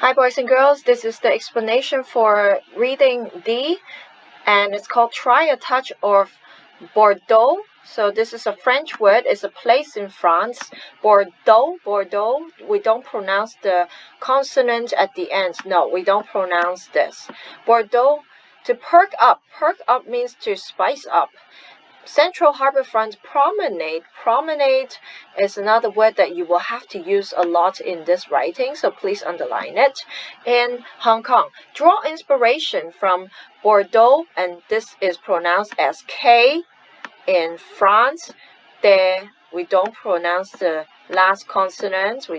Hi boys and girls, this is the explanation for reading D, and it's called Try a Touch of Bordeaux. So this is a French word, it's a place in France. Bordeaux, we don't pronounce the consonant at the end. No, we don't pronounce this. Bordeaux, to perk up means to spice up. Central Harbourfront promenade. Promenade is another word that you will have to use a lot in this writing, so please underline it. In Hong Kong, draw inspiration from Bordeaux, and this is pronounced as K. In France, there we don't pronounce the last consonant. So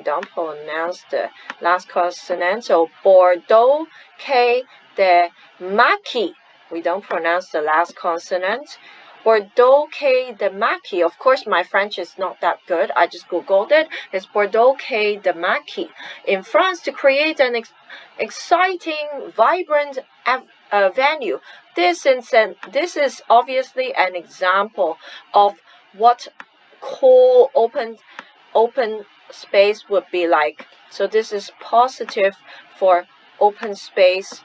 Bordeaux, K. The Maquis, we don't pronounce the last consonant. Bordeaux Quai de Maquis. Of course, my French is not that good. I just Googled it. It's Bordeaux Quai de Maquis. In France, to create an exciting, vibrant venue. This is obviously an example of what cool open space would be like. So this is positive for open space.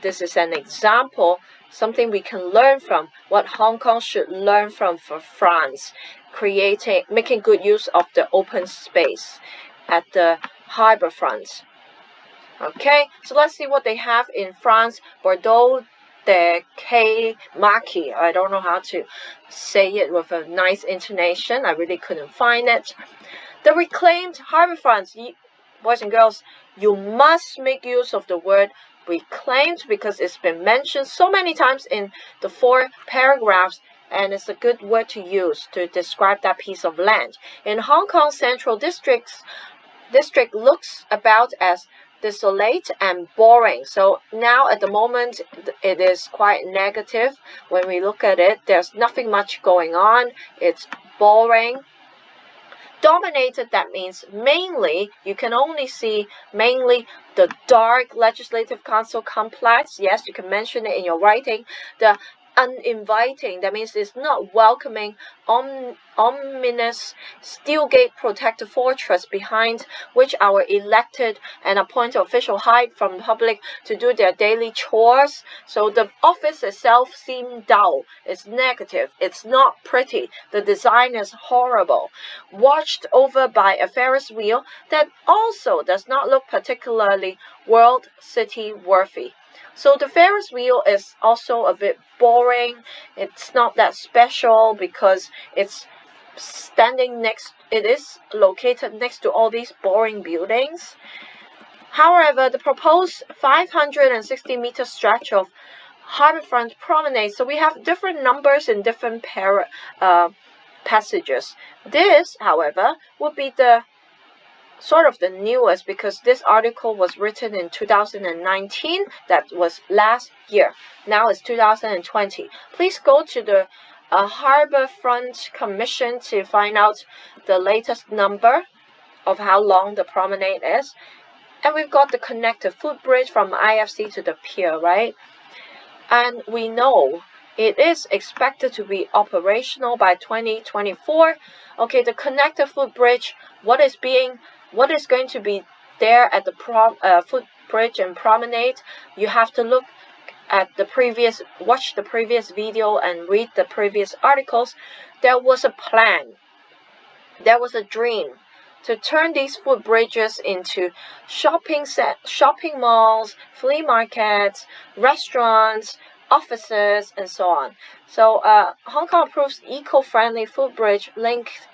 This is an example, something we can learn from, what Hong Kong should learn from for France, making good use of the open space at the harbourfront. Okay, so let's see what they have in France. Bordeaux de Quai Maquis. I don't know how to say it with a nice intonation. I really couldn't find it. The reclaimed harbourfront. Boys and girls, you must make use of the word reclaimed because it's been mentioned so many times in the 4 paragraphs, and it's a good word to use to describe that piece of land. In Hong Kong Central district looks about as desolate and boring. So now at the moment it is quite negative. When we look at it, there's nothing much going on. It's boring. Dominated, that means mainly, you can only see mainly the dark Legislative Council complex. Yes, you can mention it in your writing. The uninviting, that means it's not welcoming, ominous steel gate protected fortress behind which our elected and appointed officials hide from the public to do their daily chores. So the office itself seems dull, it's negative, it's not pretty, the design is horrible. Watched over by a Ferris wheel that also does not look particularly world city worthy. So the Ferris wheel is also a bit boring. It's not that special because it is located next to all these boring buildings. However, the proposed 560-meter stretch of harbourfront promenade, so we have different numbers in different passages. This, however, would be the sort of the newest because this article was written in 2019. That was last year. Now it's 2020. Please go to the Harbourfront Commission to find out the latest number of how long the promenade is. And we've got the connected footbridge from IFC to the pier, right? And we know it is expected to be operational by 2024. Okay, the connected footbridge, what is going to be there at the footbridge and promenade? You have to look at watch the previous video and read the previous articles. There was a plan. There was a dream to turn these footbridges into shopping malls, flea markets, restaurants, offices, and so on. So Hong Kong approves eco-friendly footbridge linked.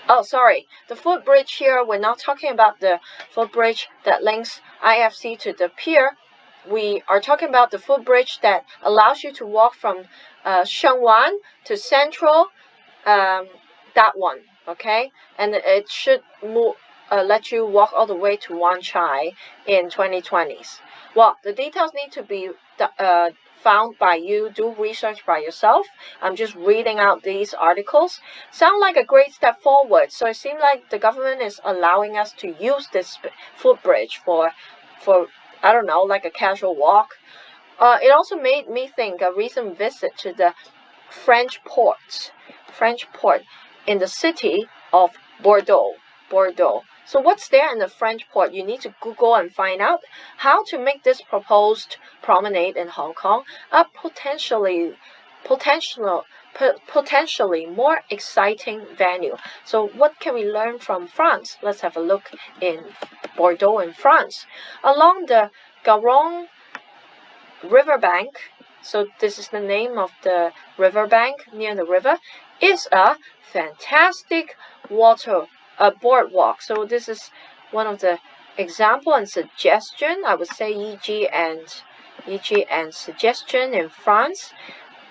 Oh, sorry. The footbridge here, we're not talking about the footbridge that links IFC to the pier. We are talking about the footbridge that allows you to walk from Shengwan to Central, that one, okay? And it should let you walk all the way to Wan Chai in 2020s. Well, the details need to be found by you. Do research by yourself. I'm just reading out these articles. Sound like a great step forward. So it seems like the government is allowing us to use this footbridge for I don't know, like a casual walk. It also made me think a recent visit to the French port in the city of Bordeaux. Bordeaux. So what's there in the French port? You need to Google and find out how to make this proposed promenade in Hong Kong a potentially more exciting venue. So what can we learn from France? Let's have a look in Bordeaux in France. Along the Garonne riverbank, so this is the name of the riverbank near the river, is a fantastic boardwalk. So this is one of the example and suggestion. I would say e.g. and suggestion in France.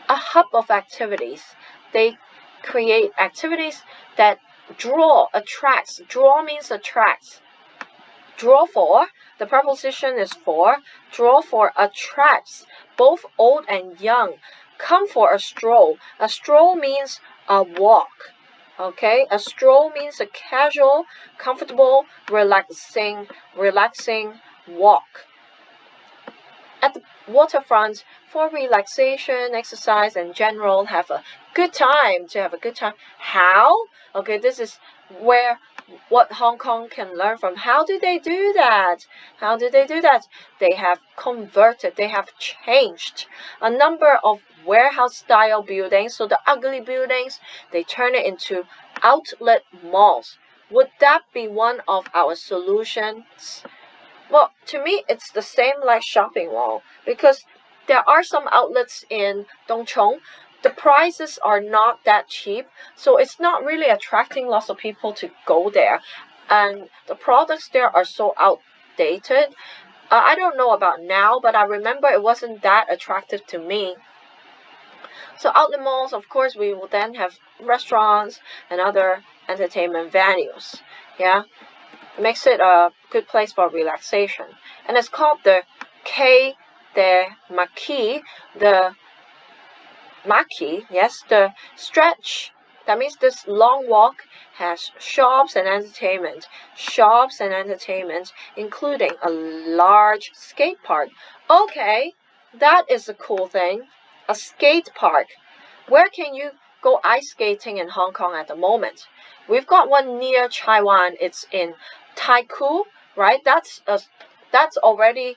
A hub of activities. They create activities that attracts. Draw means attracts. Draw for, the preposition is for. Draw for attracts both old and young. Come for a stroll. A stroll means a walk. Okay, a stroll means a casual, comfortable, relaxing walk. At the waterfront for relaxation, exercise, and general have a good time. How? Okay, this is what Hong Kong can learn from. How do they do that? They have converted, they have changed a number of warehouse style buildings. So the ugly buildings, they turn it into outlet malls. Would that be one of our solutions? Well, to me, it's the same like shopping mall, because there are some outlets in Dongchong. The prices are not that cheap, so it's not really attracting lots of people to go there. And the products there are so outdated. I don't know about now, but I remember it wasn't that attractive to me. So outlet malls, of course, we will then have restaurants and other entertainment venues. Yeah. Makes it a good place for relaxation. And it's called the Quai des Maquis, the stretch. That means this long walk has shops and entertainment, including a large skate park. Okay, that is a cool thing. A skate park. Where can you go ice skating in Hong Kong at the moment? We've got one near Taiwan. It's in Taikou, right? That's already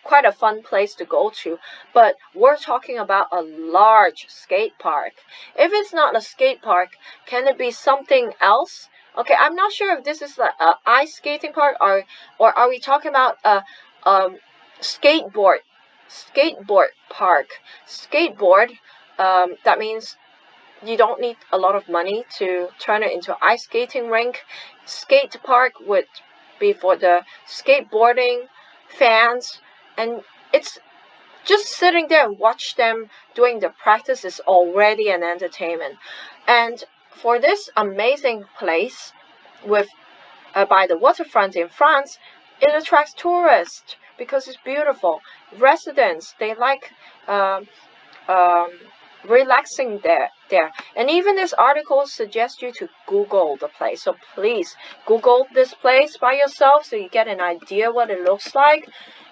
quite a fun place to go to. But we're talking about a large skate park. If it's not a skate park, can it be something else? Okay, I'm not sure if this is like an ice skating park or are we talking about a skateboard park? Skateboard. That means you don't need a lot of money to turn it into an ice skating rink. Skate park would be for the skateboarding fans, and it's just sitting there and watch them doing the practice is already an entertainment. And for this amazing place with by the waterfront in France, it attracts tourists because it's beautiful. Residents, they like relaxing there. And even this article suggests you to Google the place. So please Google this place by yourself so you get an idea what it looks like.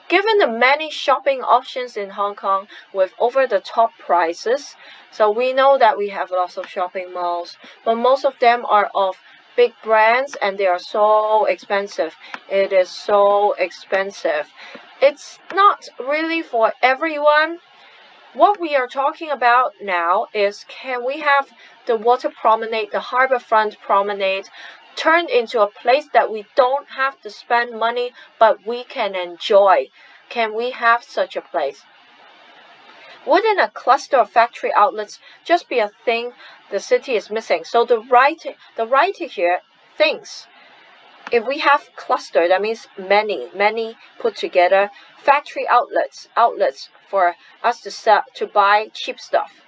Given the many shopping options in Hong Kong with over-the-top prices, so we know that we have lots of shopping malls, but most of them are of big brands and they are so expensive. It is so expensive. It's not really for everyone. What we are talking about now is, can we have the water promenade, the harbourfront promenade, turned into a place that we don't have to spend money, but we can enjoy? Can we have such a place? Wouldn't a cluster of factory outlets just be a thing the city is missing? So the writer here thinks, if we have cluster, that means many put together, factory outlets for us to buy cheap stuff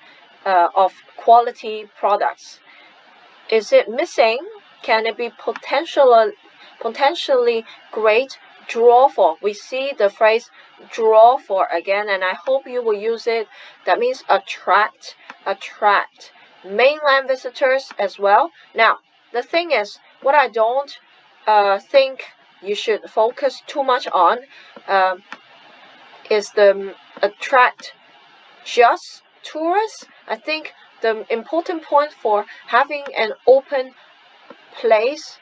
of quality products. Is it missing? Can it be potentially great draw for? We see the phrase draw for again, and I hope you will use it. That means attract mainland visitors as well. Now, the thing is, what I don't think you should focus too much on is the attract just tourists. I think the important point for having an open place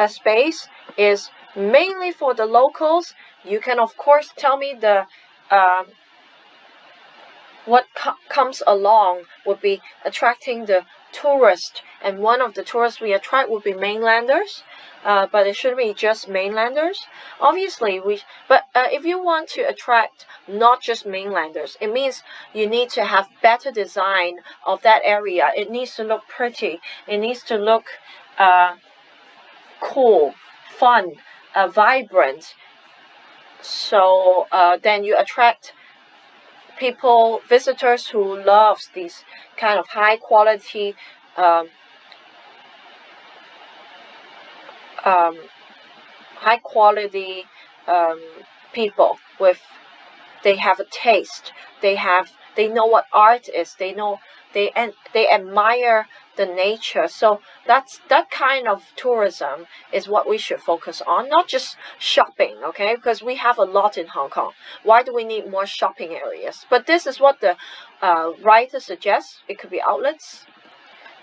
space is mainly for the locals. You can of course tell me the what comes along would be attracting the tourist, and one of the tourists we attract would be mainlanders, but it shouldn't be just mainlanders. Obviously, but if you want to attract not just mainlanders, it means you need to have better design of that area. It needs to look pretty. It needs to look cool, fun, vibrant. So then you attract people, visitors who loves these kind of high quality people with, they have a taste, they know what art is, they admire the nature. So that kind of tourism is what we should focus on, not just shopping, okay? Because we have a lot in Hong Kong. Why do we need more shopping areas? But this is what the writer suggests. It could be outlets.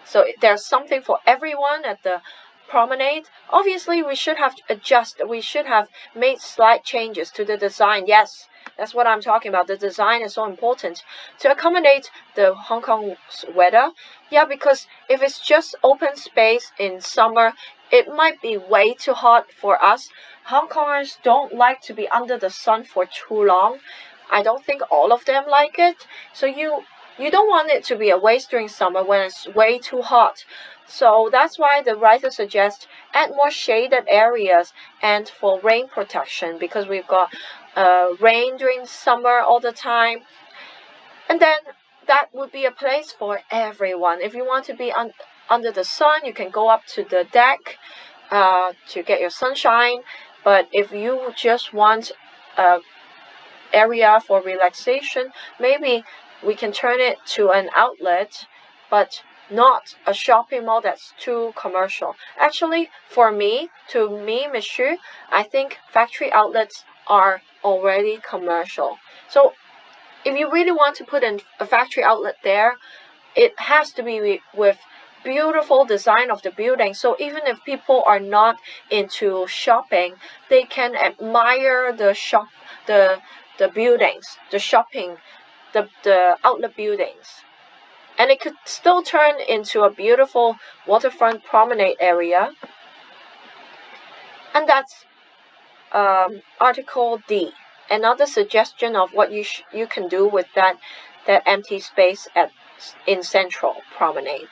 So there's something for everyone at the promenade. Obviously, we should have adjusted. We should have made slight changes to the design. Yes, that's what I'm talking about. The design is so important to accommodate the Hong Kong's weather. Yeah, because if it's just open space in summer, it might be way too hot for us. Hong Kongers don't like to be under the sun for too long. I don't think all of them like it. So you don't want it to be a waste during summer when it's way too hot. So that's why the writer suggests add more shaded areas and for rain protection, because we've got rain during summer all the time. And then that would be a place for everyone. If you want to be under the sun, you can go up to the deck to get your sunshine. But if you just want an area for relaxation, maybe we can turn it to an outlet, but not a shopping mall that's too commercial. Actually, to me, monsieur, I think factory outlets are already commercial. So if you really want to put in a factory outlet there, it has to be with beautiful design of the building. So even if people are not into shopping, they can admire the buildings, the shopping, the outlet buildings. And it could still turn into a beautiful waterfront promenade area. And that's Article D. Another suggestion of what you can do with that empty space in Central Promenade.